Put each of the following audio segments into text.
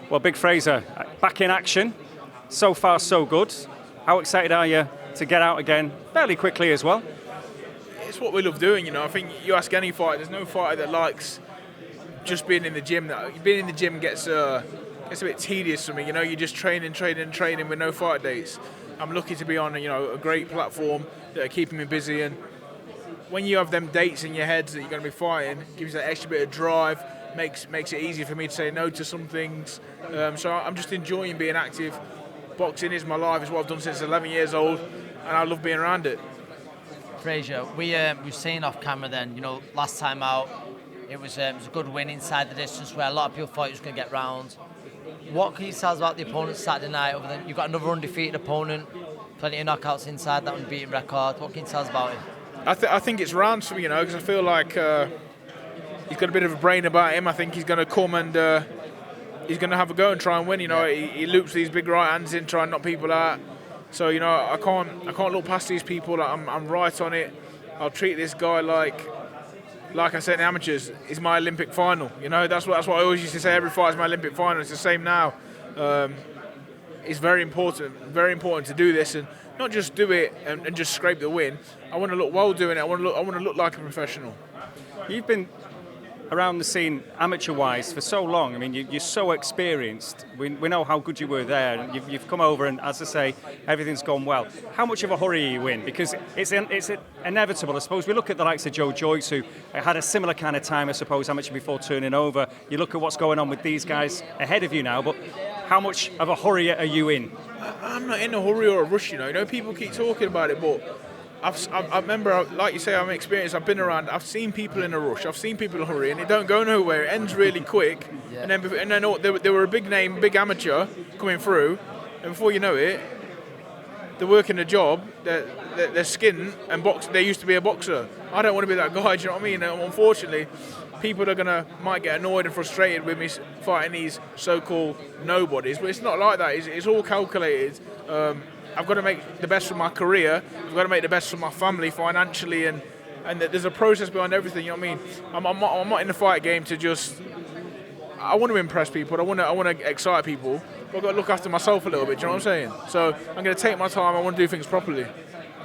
Well, Big Frazer, back in action. So far, so good. How excited are you to get out again fairly quickly as well? It's what we love doing, you know. I think you ask any fighter, there's no fighter that likes just being in the gym. Being in the gym gets a bit tedious for me, you know. You're just training with no fight dates. I'm lucky to be on, a great platform that are keeping me busy, and when you have them dates in your head that you're going to be fighting, it gives you that extra bit of drive, makes it easier for me to say no to some things. So I'm just enjoying being active. Boxing is my life, it's what I've done since 11 years old, and I love being around it. Frazer, we were saying off camera then, last time out, it was a good win inside the distance where a lot of people thought he was going to get round. What can you tell us about the opponent Saturday night? You've got another undefeated opponent, plenty of knockouts inside that unbeaten record. What can you tell us about him? I think it's rounds for me, because I feel like he's got a bit of a brain about him. I think he's going to come and he's going to have a go and try and win. He loops these big right hands in, try and knock people out. So I can't look past these people. I'm right on it. I'll treat this guy like I said in the amateurs. It's my Olympic final. That's what I always used to say. Every fight is my Olympic final. It's the same now. It's very important to do this and not just do it and just scrape the win. I want to look well doing it. I want to look like a professional. You've been around the scene amateur-wise for so long. I mean, you're so experienced. We know how good you were there. And you've come over, and as I say, everything's gone well. How much of a hurry are you in? Because it's inevitable. I suppose we look at the likes of Joe Joyce, who had a similar kind of time, I suppose, amateur before turning over. You look at what's going on with these guys ahead of you now, but how much of a hurry are you in? I'm not in a hurry or a rush, people keep talking about it, but I remember, like you say, I'm experienced. I've been around. I've seen people in a rush. I've seen people in a hurry, and it don't go nowhere. It ends really quick. Yeah. And then they were a big name, big amateur coming through, and before you know it, they're working a job. They're skinned and box. They used to be a boxer. I don't want to be that guy. Do you know what I mean? And unfortunately, people might get annoyed and frustrated with me fighting these so-called nobodies, but it's not like that. It's all calculated. I've got to make the best for my career. I've got to make the best for my family financially, and there's a process behind everything. You know what I mean? I'm not in the fight game to just. I want to impress people. I want to excite people. But I've got to look after myself a little bit. Do you know what I'm saying? So I'm going to take my time. I want to do things properly.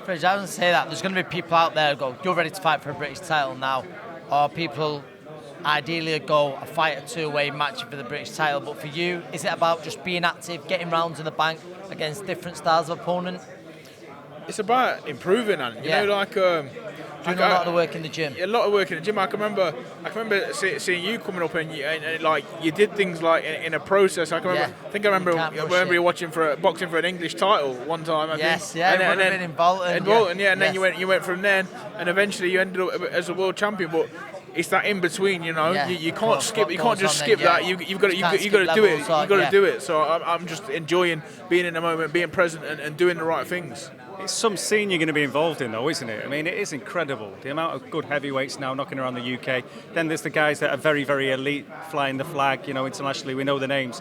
Frazer, I was going to say that there's going to be people out there who go, "You're ready to fight for a British title now," or people ideally go a fight or two away matching for the British title. But for you, is it about just being active, getting rounds in the bank against different styles of opponent? It's about improving, and doing a lot of the work in the gym. A lot of work in the gym. I can remember seeing you coming up and you did things like in a process. I remember you watching boxing for an English title one time. I think. It would have been in Bolton. Then you went from then, and eventually you ended up as a world champion. But it's that in between, you can't skip. You can't just skip that. You've got to do it. You've got to do it. So I'm just enjoying being in the moment, being present, and doing the right things. It's some scene you're going to be involved in, though, isn't it? I mean, it is incredible. The amount of good heavyweights now knocking around the UK. Then there's the guys that are very, very elite, flying the flag, internationally. We know the names.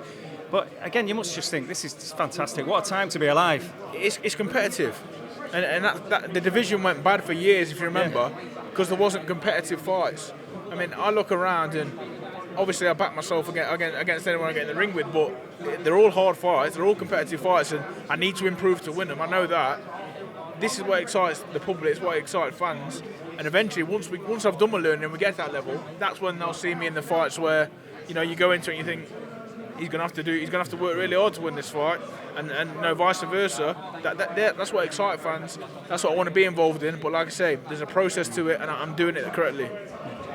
But again, you must just think, this is fantastic. What a time to be alive. It's competitive. And that the division went bad for years, if you remember, because there wasn't competitive fights. I mean, I look around and obviously I back myself against anyone I get in the ring with, but they're all hard fights, they're all competitive fights, and I need to improve to win them. I know that. This is what excites the public, it's what excites fans, and eventually once I've done my learning and we get to that level, that's when they'll see me in the fights where, you go into it and you think, he's going to have to work really hard to win this fight, and vice versa. That's what excites fans. That's what I want to be involved in. But like I say, there's a process to it, and I'm doing it correctly.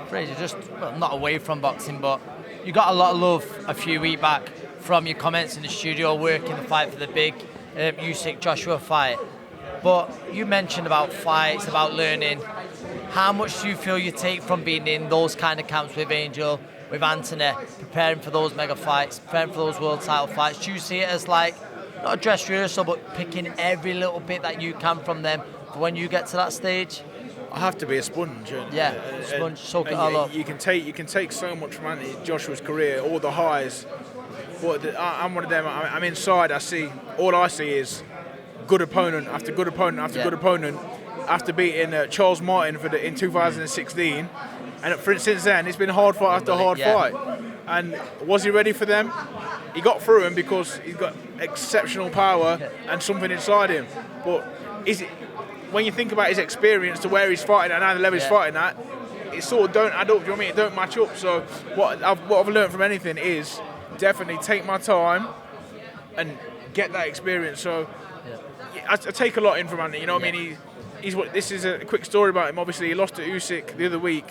Frazer, not away from boxing, but you got a lot of love a few weeks back from your comments in the studio, working the fight for the big Usyk Joshua fight. But you mentioned about fights, about learning. How much do you feel you take from being in those kind of camps with Angel, with Anthony, preparing for those mega fights, preparing for those world title fights? Do you see it as like, not a dress rehearsal, but picking every little bit that you can from them for when you get to that stage? I have to be a sponge. Sponge, soak it all up. You can take so much from Anthony Joshua's career, all the highs. But I'm one of them. I'm inside. All I see is good opponent after good opponent after good opponent. After beating Charles Martin in 2016, and since then it's been hard fight after hard fight. And was he ready for them? he got through him because he's got exceptional power and something inside him. But is it, when you think about his experience to where he's fighting at and the level he's fighting at, it sort of don't add up. Do you know what I mean? It don't match up. So what I've learned from anything is definitely take my time and get that experience. So I take a lot in from Andy. You know what I mean? This is a quick story about him. Obviously, he lost to Usyk the other week.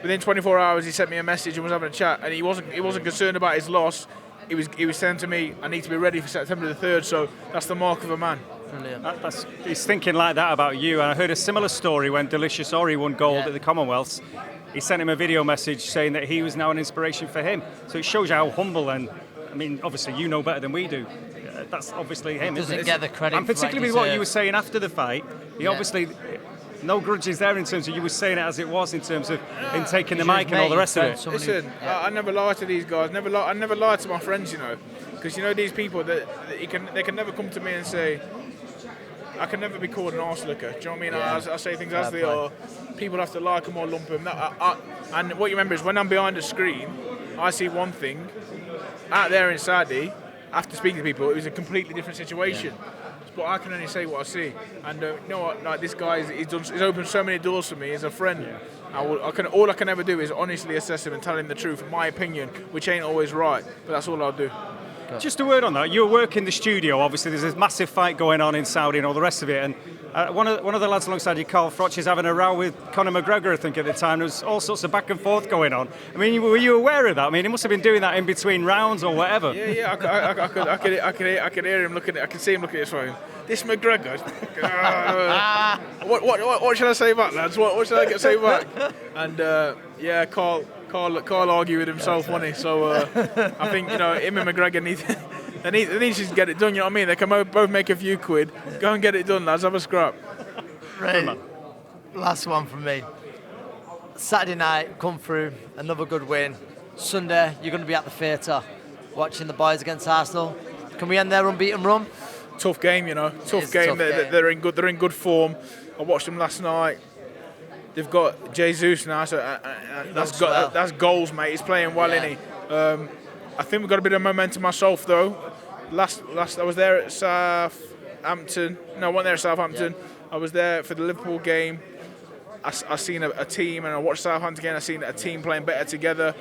Within 24 hours, he sent me a message and was having a chat, and he wasn't concerned about his loss. He was saying to me, "I need to be ready for September the 3rd." So that's the mark of a man. Brilliant. He's thinking like that about you. And I heard a similar story when Delicious Ori won gold at the Commonwealths. He sent him a video message saying that he was now an inspiration for him. So it shows you how humble and, I mean, obviously you know better than we do. That's obviously him. He doesn't get the credit. And particularly with what you were saying after the fight, he obviously. No grudges there in terms of you were saying it as it was in terms of him taking the mic and all the rest of it. Listen, I never lie to these guys. I never lie to my friends, you know, because you know these people that they can never come to me and say, I can never be called an arse licker. Do you know what I mean? I say things as they are. People have to like them or lump them. And what you remember is when I'm behind the screen, I see one thing. Out there inside me, after speaking to people, it was a completely different situation. But I can only say what I see, and you know what? Like this guy, he's opened so many doors for me as a friend. All I can ever do is honestly assess him and tell him the truth, my opinion, which ain't always right, but that's all I'll do. Just a word on that. You were working the studio. Obviously, there's this massive fight going on in Saudi and all the rest of it. And one of the lads alongside you, Carl Froch, is having a row with Conor McGregor, I think, at the time. There was all sorts of back and forth going on. I mean, were you aware of that? I mean, he must have been doing that in between rounds or whatever. Yeah. I could hear him looking. I could see him looking at his phone. This McGregor. What should I say back, lads? What should I say back? And Carl argued with himself, wasn't he? So I think him and McGregor need to get it done. You know what I mean? They can both make a few quid. Go and get it done, lads. Have a scrap. Right. Last one from me. Saturday night, come through, another good win. Sunday, you're going to be at the theatre watching the boys against Arsenal. Can we end their unbeaten run? Tough game, Tough game. They're in good form. I watched them last night. They've got Jesus now, so that's goals, mate. He's playing well, isn't he? I think we've got a bit of momentum myself, though. Last I was there at Southampton. No, I wasn't there at Southampton. I was there for the Liverpool game. I seen a team, and I watched Southampton again. I seen a team playing better together.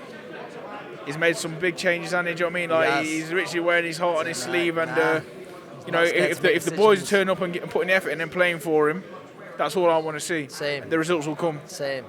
He's made some big changes, and do you know what I mean? Like he's literally wearing his heart on his sleeve, and if the boys turn up and putting the effort in and playing for him, that's all I want to see. Same. The results will come. Same.